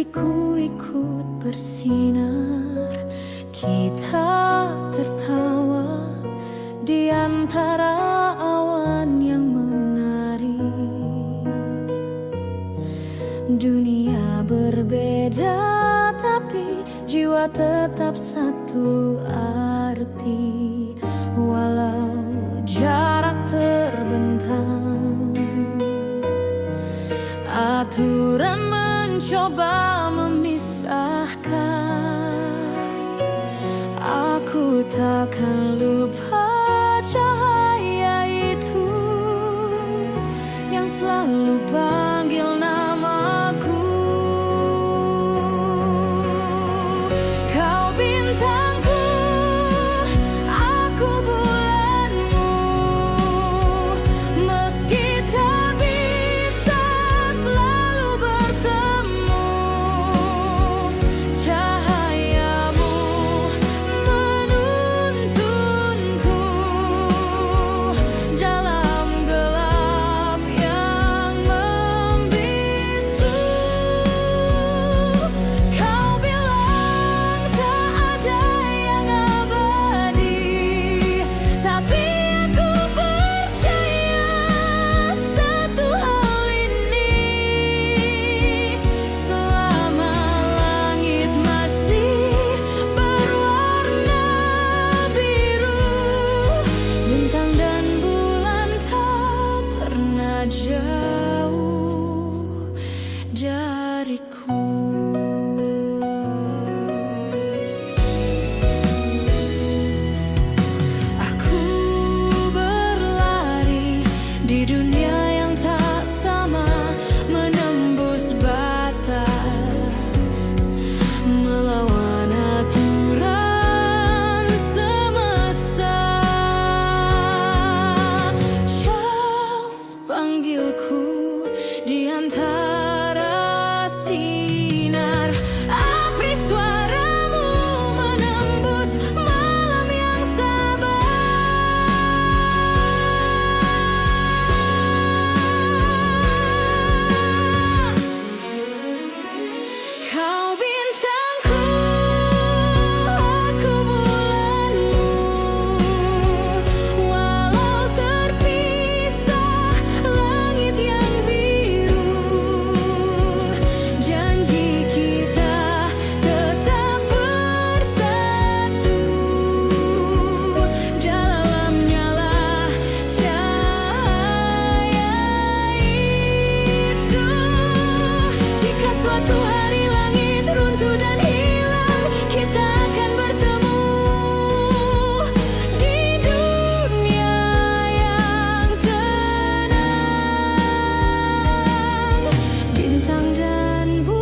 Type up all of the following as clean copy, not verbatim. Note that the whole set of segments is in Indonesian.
Hatiku ikut bersinar, kita tertawa di antara awan yang menari. Dunia berbeda tapi jiwa tetap satu arti, walau jarak terbentang. Aturan mencoba memisahkan, aku takkan lupa cahaya itu yang selalu panggil namaku. Kau bintangku, aku bulanmu, meski tak bisa selalu bertemu. Cahayamu menuntunku dalam gelap yang membisu. Kau bilang tak ada yang abadi, tapi aku percaya satu hal ini: selama langit masih berwarna biru, bintang dan bulan tak pernah jauh dariku. Aku berlari di dunia yang tak sama, menembus batas, melawan aturan semesta. Charles panggilku di antara sinar, abri suaramu menembus malam yang sabar. Kau bintangku, aku bulanmu, walau terpisah langit yang biru, janji kita tetap bersatu dalam nyala cahaya itu. Jika suatu hari langit runtuh dan hilang, kita akan bertemu di dunia yang tenang. Bintang dan bulan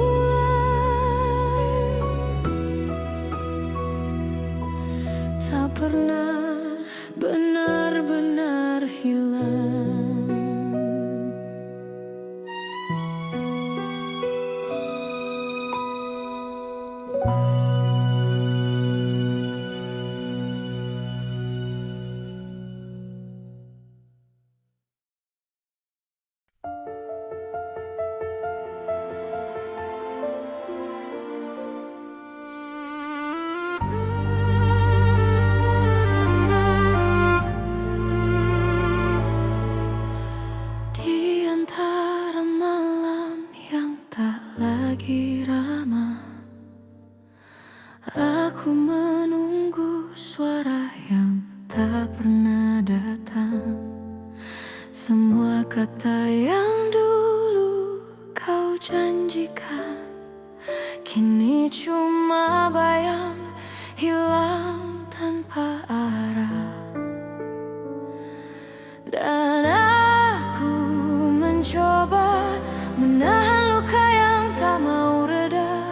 tak pernah benar-benar hilang. Di antara malam yang tak lagi ramah, aku menunggu suara yang tak pernah datang. Semua kata yang dulu kau janjikan kini cuma bayang hilang tanpa arah. Dan aku mencoba menahan luka yang tak mau reda,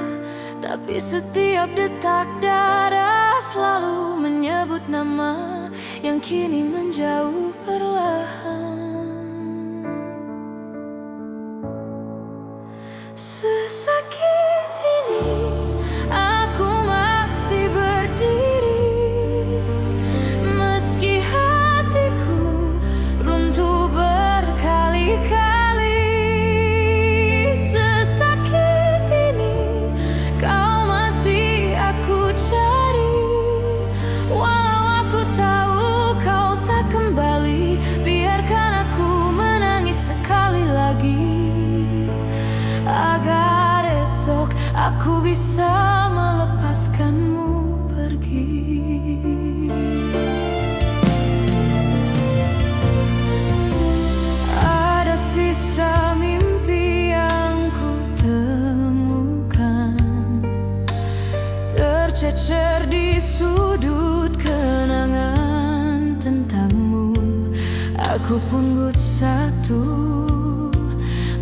tapi setiap detak dada selalu menyebut nama yang kini menjauh perlahan. Sesakit ini aku masih berdiri, meski hatiku runtuh berkali-kali. Sesakit ini aku bisa melepaskanmu pergi. Ada sisa mimpi yang ku temukan, tercecer di sudut kenangan tentangmu. Aku punggut satu,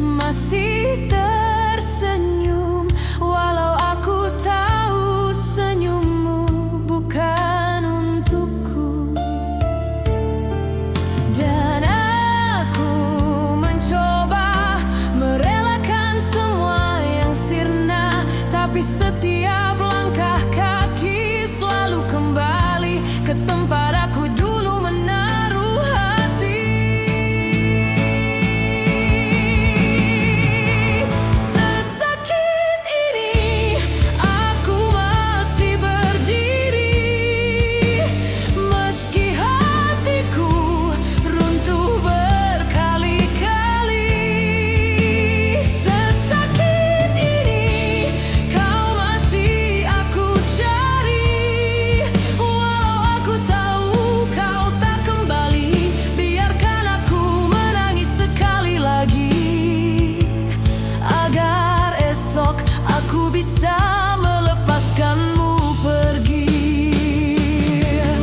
masih tersenyum, walau aku tahu senyummu bukan untukku. Dan aku mencoba merelakan semua yang sirna, tapi setiap langkah kaki selalu kembali ke tempat aku dulu menaruh hati. Sesakit ini aku masih berdiri, meski hatiku runtuh berkali-kali. Sesakit ini kau masih aku cari, walau aku tahu kau tak kembali. Biarkan aku menangis sekali lagi, agar esok aku bisa melepaskanmu pergi.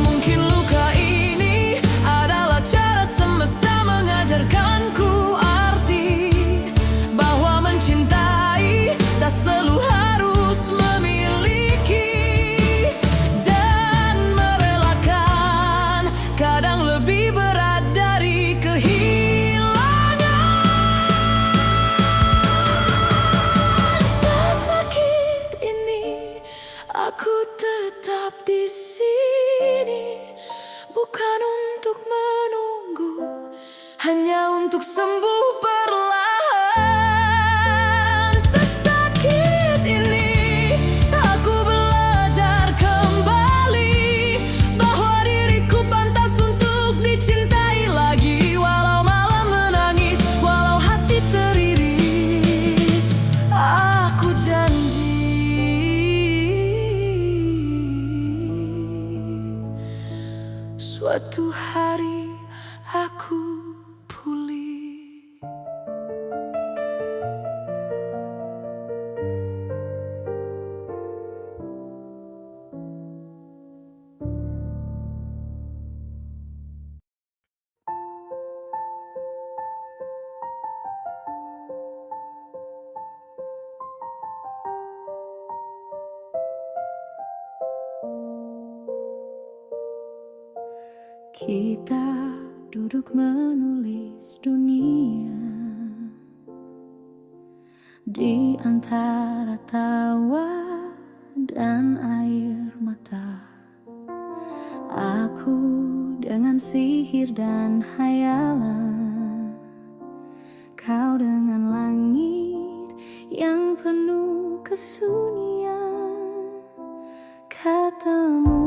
Mungkin luka ini adalah cara semesta mengajarkanku arti bahwa mencintai tak selalu harus memiliki, dan merelakan kadang lebih berat dari kehilangan. Sesakit ini aku tetap di sini, bukan untuk menunggu, hanya untuk sembuh perlahan. Sesakit ini aku belajar kembali bahwa diriku pantas untuk dicintai lagi, walau malam menangis, walau hati teriris. Aku janji suatu hari aku pulih. Kita duduk menulis dunia di antara tawa dan air mata. Aku dengan sihir dan hayalan, kau dengan langit yang penuh kesunyian. Ketemu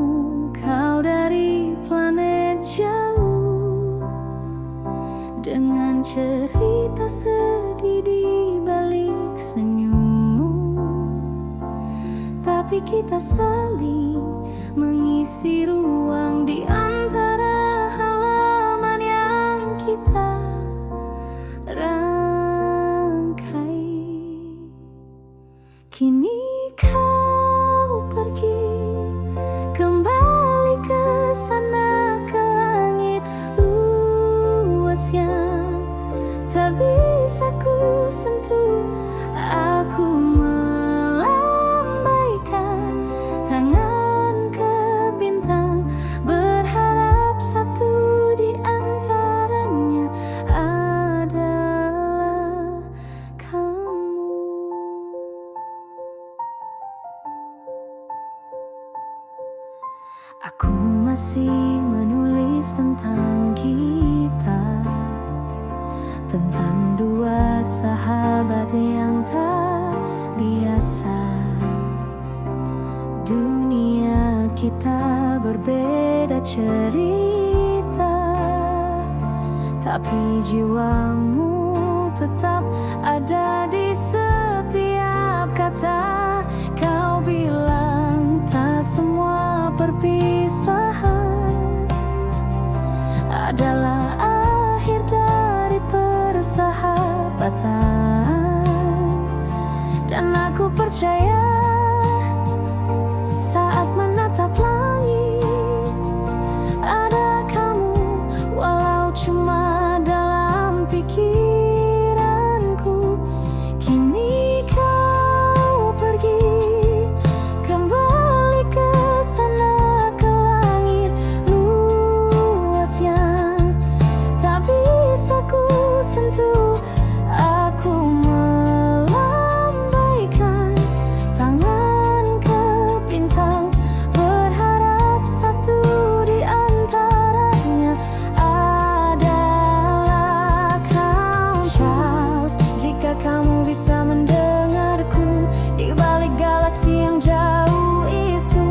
kau dari planet jauh, dengan cerita sedih di balik senyummu. Tapi kita saling mengisi ruang di antara halaman yang kita rangkai. Kini kau pergi kembali ke sana, ke langit luas yang tak bisa ku sentuh. Aku melambaikan tangan ke bintang, berharap satu di antaranya adalah kamu. Aku masih menulis tentang kita, tentang dua sahabat yang tak biasa. Dunia kita berbeda cerita, tapi jiwamu tetap ada di setiap kata percaya saat menatap langit ada kamu, walau cuma dalam pikiranku. Kini kau pergi kembali ke sana, ke langit luas yang tak bisa ku sentuh. Aku melambaikan tangan ke bintang, berharap satu di antaranya adalah kau, Charles. Jika kamu bisa mendengarku di balik galaksi yang jauh itu,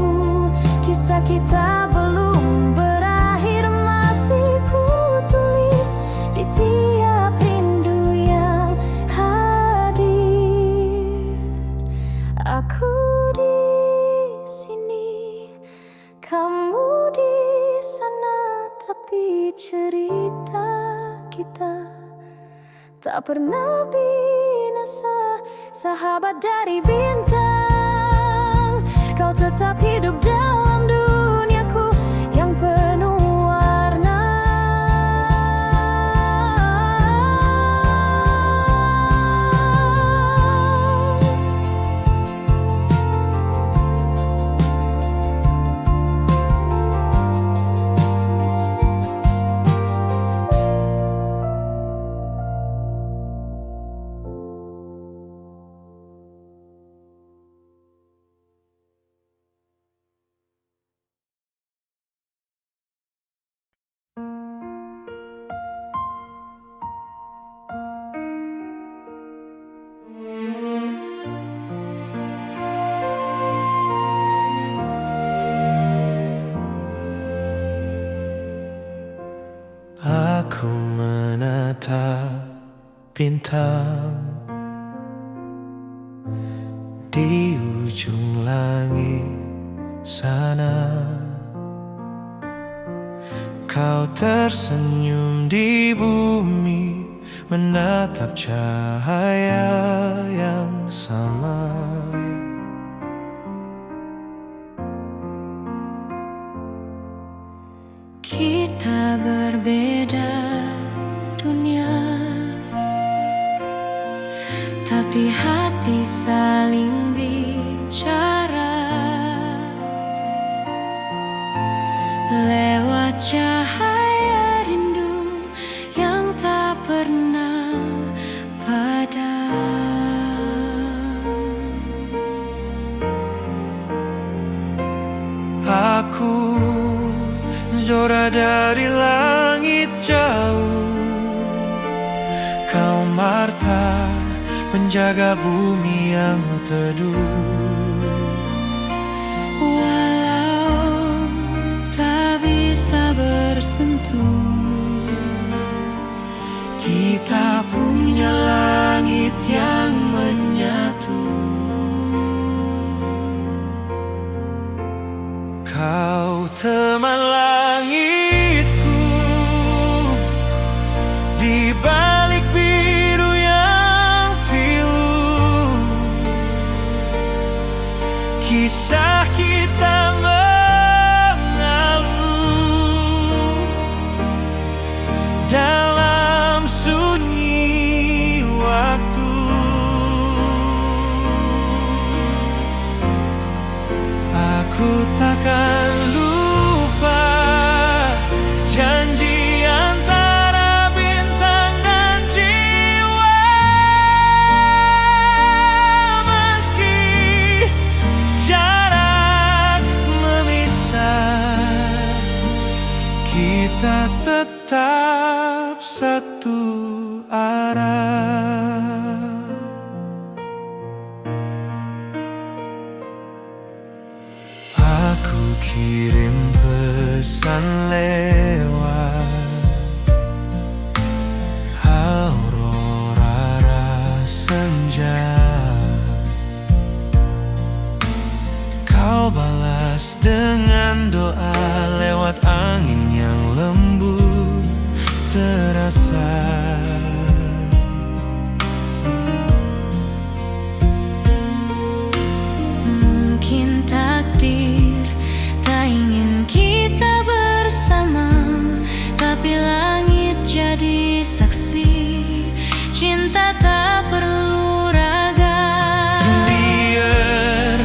kisah kita belum berakhir, masih ku tulis di tiap rindu yang hadir. Aku di sini, kamu di sana, tapi cerita kita tak pernah binasa. Sahabat dari bintang, kau tetap hidup dalam duniaku yang penuh warna. Aku menatap bintang di ujung langit sana. Kau tersenyum di bumi, menatap cahaya yang sama. Kita berbeda dunia, tapi hati saling bicara lewat cahaya rindu yang tak pernah padam. Aku Zora dari langit jauh, kau Martha, penjaga bumi yang teduh. Walau tak bisa bersentuh, kita punya langit yang menyatu. Kau teman langitku di balik biru yang pilu. Kisah kita mengalun dalam sunyi waktu. Aku takkan lupa janji antara bintang dan jiwa. Meski jarak memisah, kita tetap satu arah. Aku kirim pesan lewat aurora senja. Kau balas dengan doa lewat angin yang lembut terasa. cinta tak perlu ragam. Biar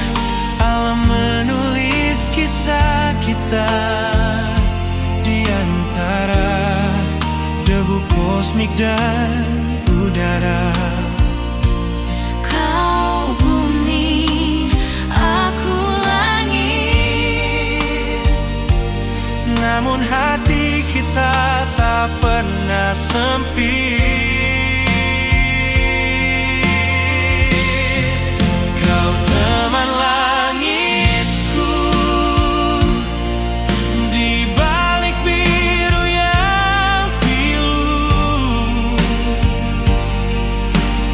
alam menulis kisah kita di antara debu kosmik dan udara. Kau bumi, aku langit, Namun hati kita tak pernah sempit. Kau teman langitku di balik biru yang pilu.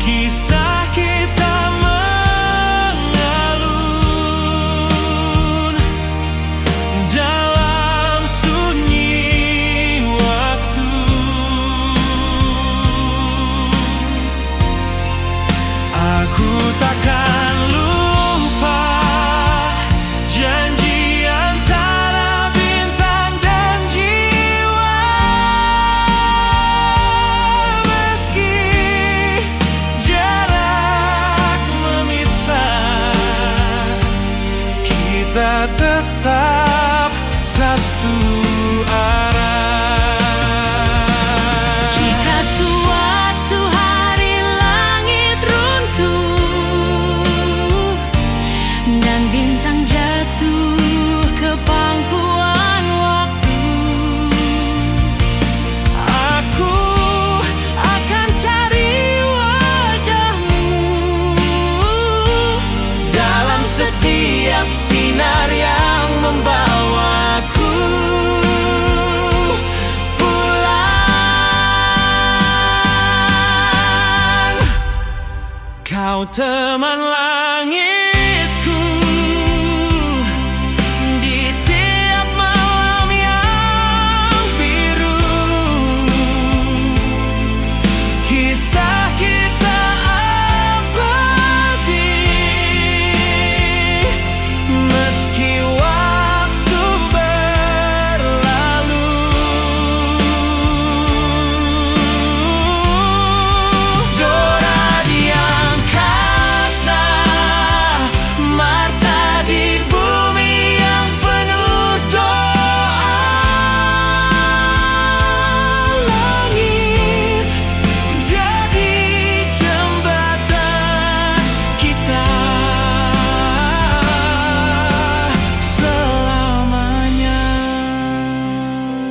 Kisah kita mengalun dalam sunyi waktu. Aku takkan lupa janji antara bintang dan jiwa. Meski jarak memisah, kita tetap satu arah. jika suatu hari langit runtuh dan bintang jatuh ke pangkuan waktu, Aku akan cari wajahmu dalam setiap sinar yang membawaku pulang. Kau teman langitku di tiap malam yang biru. Kisah kita abadi meski waktu berlalu. Zora di angkasa, Marta di bumi yang penuh doa. Langit jadi jembatan kita selamanya.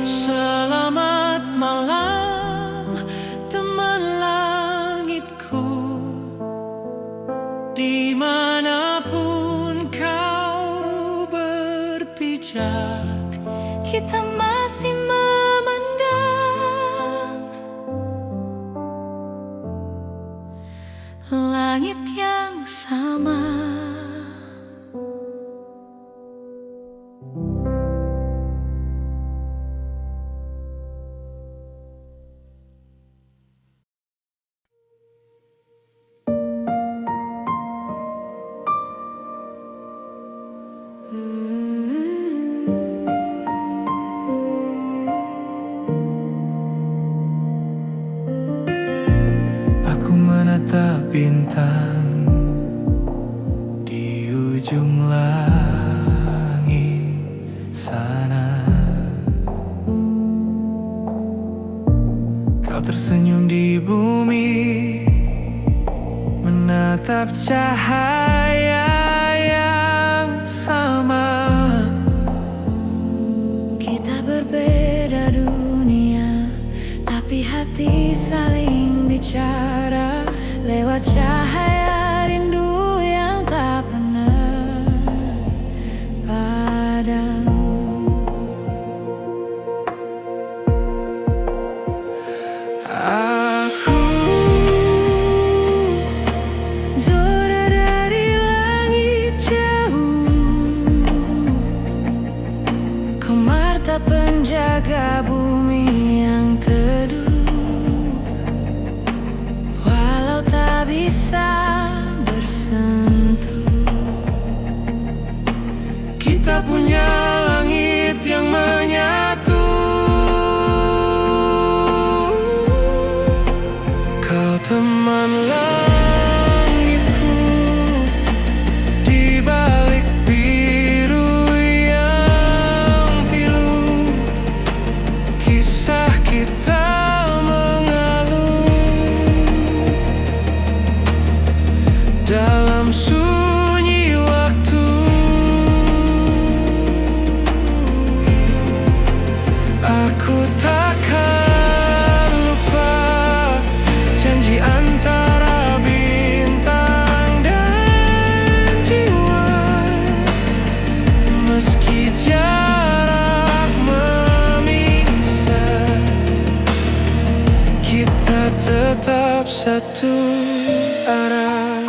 Selamat malam teman langitku, dimanapun kau berpijak. kita masih memandang langit yang sama. Aku menatap bintang di ujung langit sana. Kau tersenyum di bumi, menatap cahaya yang sama. Kita berbeda dunia, tapi hati saling bicara lewat cahaya rindu yang tak pernah padam. Aku Zora dari langit jauh, kau Marta penjaga bumi yang teduh. Walau tak bisa teman langitku di balik biru yang pilu. Kisah kita mengalun dalam sunyi waktu. Aku takkan lupa janji antara bintang dan jiwa. Meski jarak memisah, kita tetap satu arah.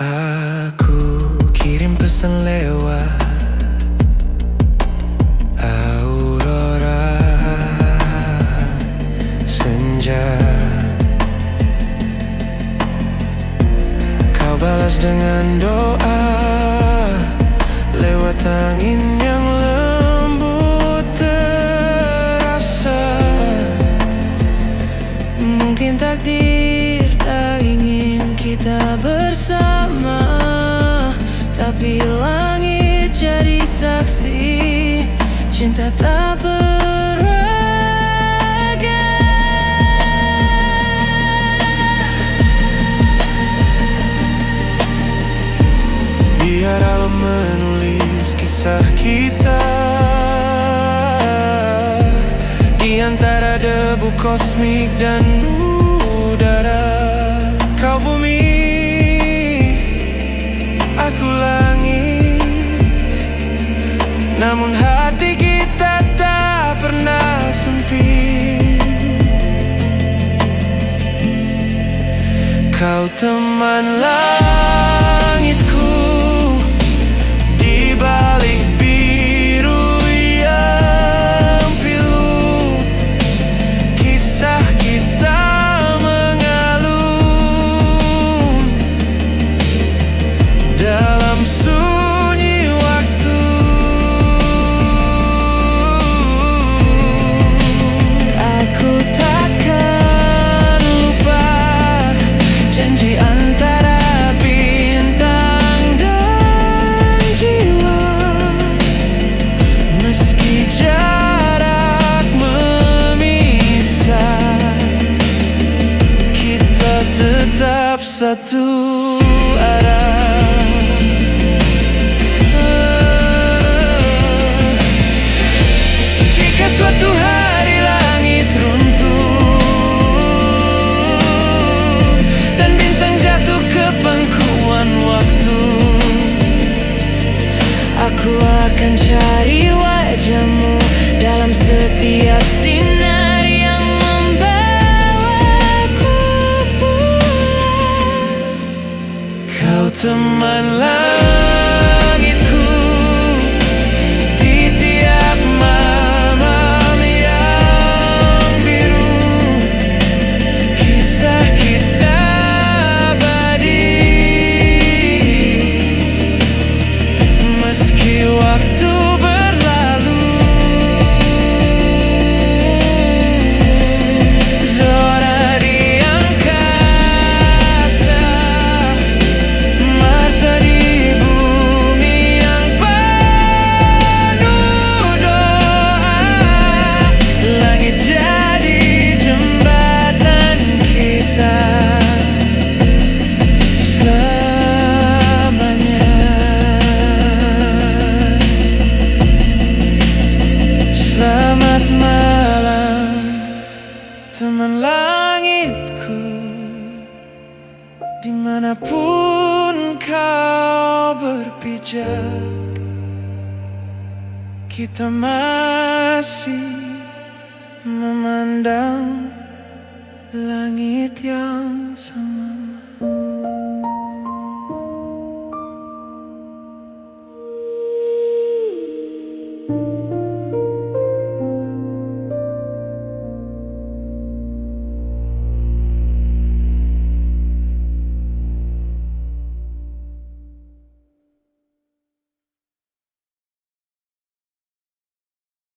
Aku kirim pesan lewat aurora senja. Kau balas dengan doa lewat angin yang lembut terasa. Mungkin takdir tak ingin kita bersama, tapi langit jadi saksi cinta tak beraga. Biar alam menulis kisah kita di antara debu kosmik dan udara. Kau bumi, aku langit, namun hati kita tak pernah sempit. Kau teman langitku di balik biru yang pilu. Kisah kita mengalun dalam sunyi waktu. Aku takkan lupa janji antara bintang dan jiwa. Meski jarak memisah, kita tetap satu arah. Jika suatu hari langit runtuh dan bintang jatuh ke pangkuan waktu, aku akan cari wajahmu dalam setiap sinar yang membawaku pulang. Kau teman langitku di tiap malam yang biru. Kisah kita abadi meski waktu berlalu. Zona di angkasa, Marta di bumi yang penuh doa. Langit jadi jembatan kita selamanya. Selamat malam teman langitku, dimanapun kau berpijak, kita masih memandang langit yang sama.